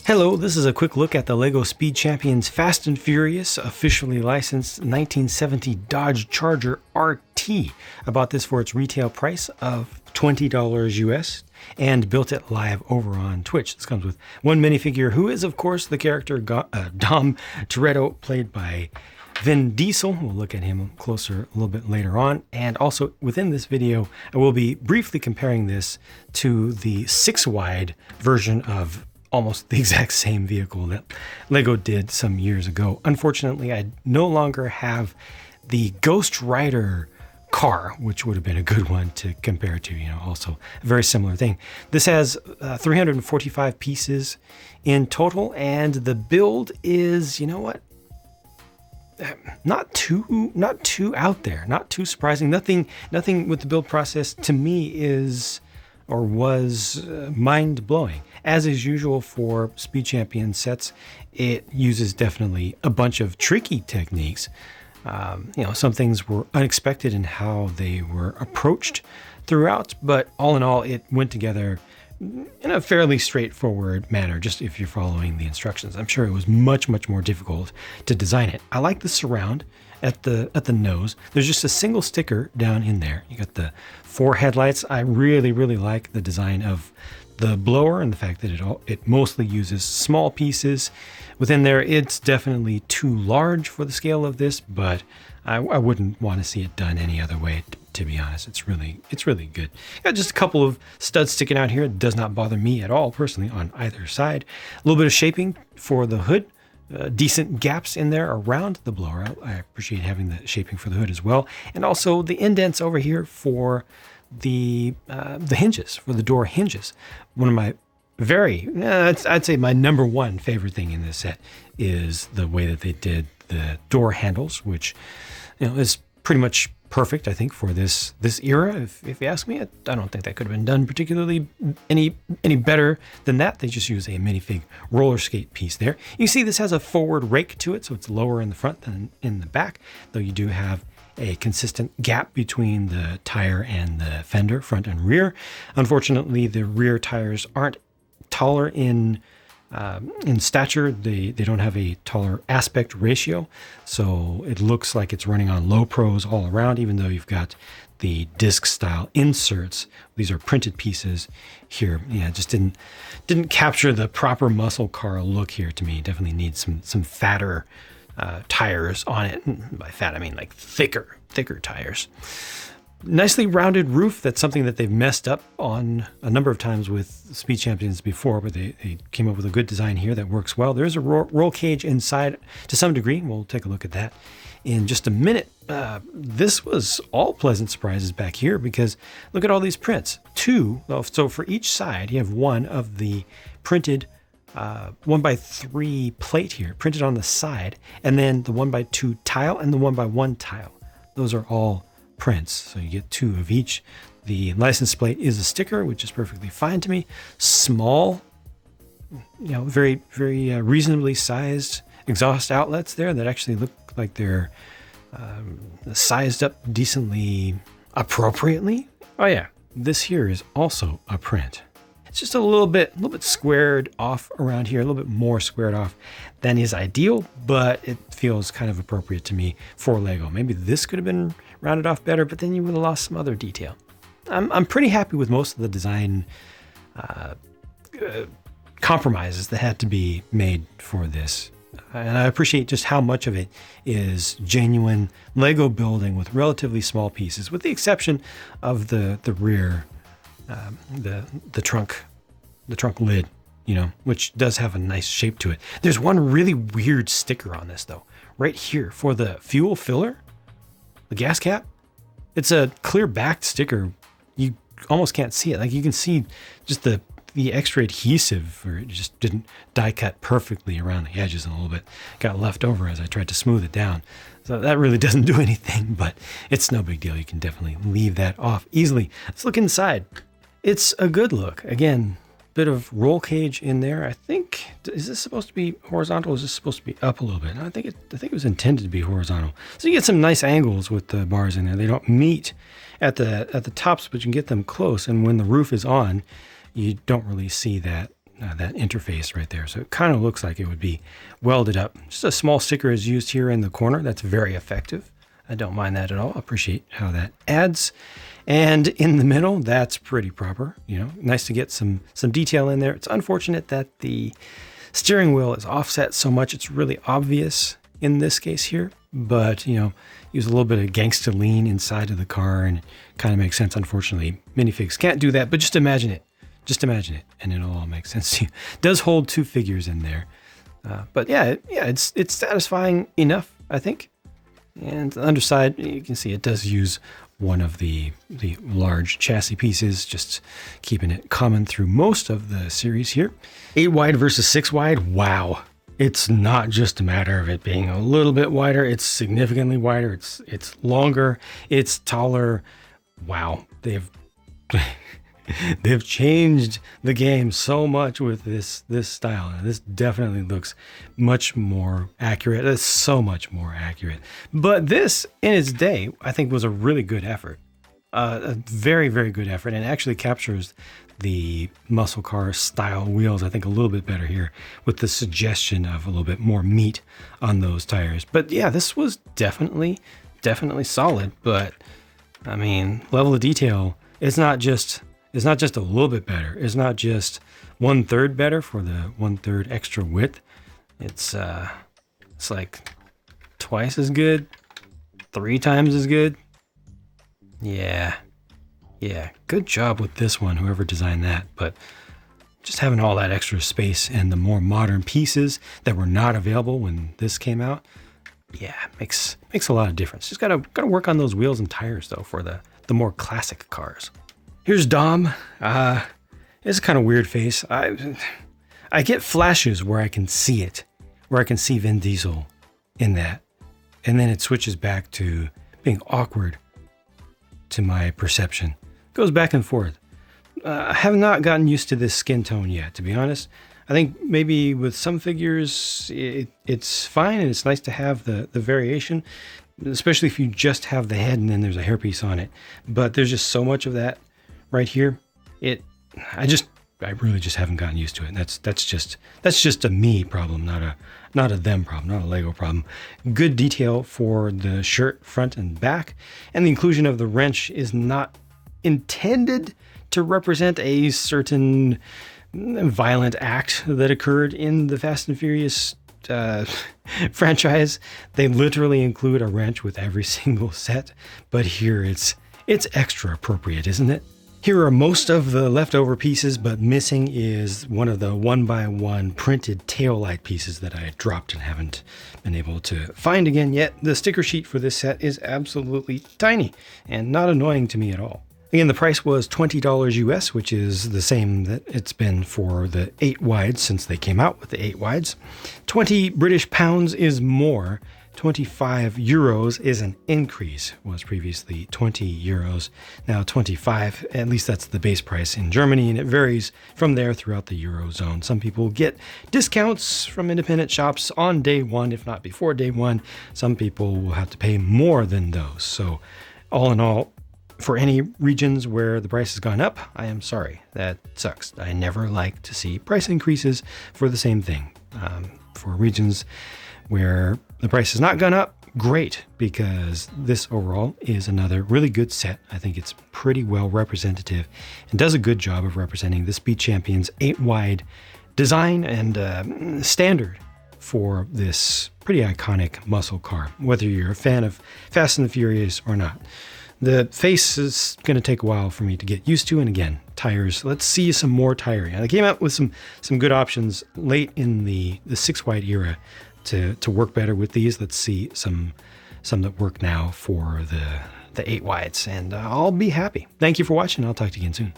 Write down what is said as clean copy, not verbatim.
Hello, this is a quick look at the LEGO Speed Champions Fast and Furious, officially licensed 1970 Dodge Charger RT. I bought this for its retail price of $20 US and built it live over on Twitch. This comes with one minifigure who is, of course, the character Dom Toretto, played by Vin Diesel. We'll look at him closer a little bit later on. And also within this video, I will be briefly comparing this to the 6-wide version of almost the exact same vehicle that LEGO did some years ago. Unfortunately, I no longer have the Ghost Rider car, which would have been a good one to compare to, also a very similar thing. This has 345 pieces in total, and the build is, not too out there, not too surprising. Nothing with the build process to me is or was mind-blowing. As is usual for Speed Champion sets, it uses definitely a bunch of tricky techniques. Some things were unexpected in how they were approached throughout, but all in all, it went together in a fairly straightforward manner, just if you're following the instructions. I'm sure it was much, much more difficult to design it. I like the surround at the nose. There's just a single sticker down in there. You got the 4 headlights. I really, really like the design of the blower and the fact that it mostly uses small pieces within there. It's definitely too large for the scale of this, but I wouldn't want to see it done any other way, to be honest. It's really good. Got just a couple of studs sticking out here. It does not bother me at all personally on either side. A little bit of shaping for the hood. Decent gaps in there around the blower. I appreciate having the shaping for the hood as well. And also the indents over here for the hinges, for the door hinges. One of my I'd say my number one favorite thing in this set is the way that they did the door handles, which is pretty much perfect, I think, for this era. If you ask me, I don't think that could have been done particularly any better than that. They just use a minifig roller skate piece there. You see this has a forward rake to it, so it's lower in the front than in the back, though you do have a consistent gap between the tire and the fender, front and rear. Unfortunately, the rear tires aren't taller in stature. They don't have a taller aspect ratio, so it looks like it's running on low pros all around, even though you've got the disc style inserts. These are printed pieces here. Yeah, just didn't capture the proper muscle car look here to me. Definitely needs some fatter tires on it. By fat, I mean like thicker tires. Nicely rounded roof. That's something that they've messed up on a number of times with Speed Champions before, but they came up with a good design here that works well. There's a roll cage inside to some degree. We'll take a look at that in just a minute. This was all pleasant surprises back here because look at all these prints. 2, so for each side, you have one of the printed 1x3 plate here, printed on the side, and then the 1x2 tile and the 1x1 tile. Those are all prints, so you get 2 of each. The license plate is a sticker, which is perfectly fine to me. Small, very, very reasonably sized exhaust outlets there that actually look like they're sized up decently appropriately. Oh yeah, this here is also a print. It's just a little bit squared off around here, a little bit more squared off than is ideal, but it feels kind of appropriate to me for LEGO. Maybe this could have been rounded off better, but then you would have lost some other detail. I'm pretty happy with most of the design compromises that had to be made for this. And I appreciate just how much of it is genuine LEGO building with relatively small pieces, with the exception of the rear, the trunk lid, which does have a nice shape to it. There's one really weird sticker on this though, right here for the fuel filler, the gas cap. It's a clear backed sticker. You almost can't see it. Like you can see just the extra adhesive, or it just didn't die cut perfectly around the edges, and a little bit got left over as I tried to smooth it down. So that really doesn't do anything, but it's no big deal. You can definitely leave that off easily. Let's look inside. It's a good look. Again, bit of roll cage in there. I think, is this supposed to be horizontal? Or is this supposed to be up a little bit? I think it was intended to be horizontal. So you get some nice angles with the bars in there. They don't meet at the tops, but you can get them close. And when the roof is on, you don't really see that that interface right there. So it kind of looks like it would be welded up. Just a small sticker is used here in the corner. That's very effective. I don't mind that at all. I appreciate how that adds. And in the middle, that's pretty proper. Nice to get some detail in there. It's unfortunate that the steering wheel is offset so much. It's really obvious in this case here, but use a little bit of gangsta lean inside of the car and it kind of makes sense. Unfortunately, minifigs can't do that, but just imagine it. And it'll all make sense to you. It does hold 2 figures in there. But it's satisfying enough, I think. And the underside, you can see it does use one of the large chassis pieces, just keeping it common through most of the series here. 8 wide versus 6 wide. Wow. It's not just a matter of it being a little bit wider. It's significantly wider. It's longer. It's taller. Wow. They've changed the game so much with this style. This definitely looks much more accurate. It's so much more accurate. But this, in its day, I think was a really good effort. A very, very good effort, and actually captures the muscle car style wheels, I think, a little bit better here with the suggestion of a little bit more meat on those tires. But yeah, this was definitely solid. But I mean, level of detail, it's not just a little bit better. It's not just 1/3 better for the 1/3 extra width. It's like twice as good, 3 times as good. Yeah. Good job with this one, whoever designed that. But just having all that extra space and the more modern pieces that were not available when this came out, makes a lot of difference. Just gotta work on those wheels and tires though for the more classic cars. Here's Dom. It's a kind of weird face. I get flashes where I can see it, where I can see Vin Diesel in that. And then it switches back to being awkward to my perception. Goes back and forth. I have not gotten used to this skin tone yet, to be honest. I think maybe with some figures, it's fine and it's nice to have the variation, especially if you just have the head and then there's a hairpiece on it. But there's just so much of that right here. I really just haven't gotten used to it. That's just a me problem, not a them problem, not a Lego problem. Good detail for the shirt front and back, and the inclusion of the wrench is not intended to represent a certain violent act that occurred in the Fast and Furious franchise. They literally include a wrench with every single set, but here it's extra appropriate, isn't it? Here are most of the leftover pieces, but missing is one of the 1x1 printed taillight pieces that I had dropped and haven't been able to find again yet. The sticker sheet for this set is absolutely tiny and not annoying to me at all. Again, the price was $20 US, which is the same that it's been for the 8 wides since they came out with the 8 wides. 20 British pounds is more. 25 euros is an increase. Was previously 20 euros, now 25. At least that's the base price in Germany, and it varies from there throughout the Eurozone. Some people get discounts from independent shops on day one, if not before day one. Some people will have to pay more than those. So all in all, for any regions where the price has gone up, I am sorry. That sucks. I never like to see price increases for the same thing. For regions where the price has not gone up, great, because this overall is another really good set. I think it's pretty well representative and does a good job of representing the Speed Champions 8 wide design and standard for this pretty iconic muscle car, whether you're a fan of Fast and the Furious or not. The face is going to take a while for me to get used to, and again, tires. Let's see some more tiring. And I came out with some good options late in the 6 wide era to work better with these. Let's see some that work now for the 8 wides, and I'll be happy. Thank you for watching. I'll talk to you again soon.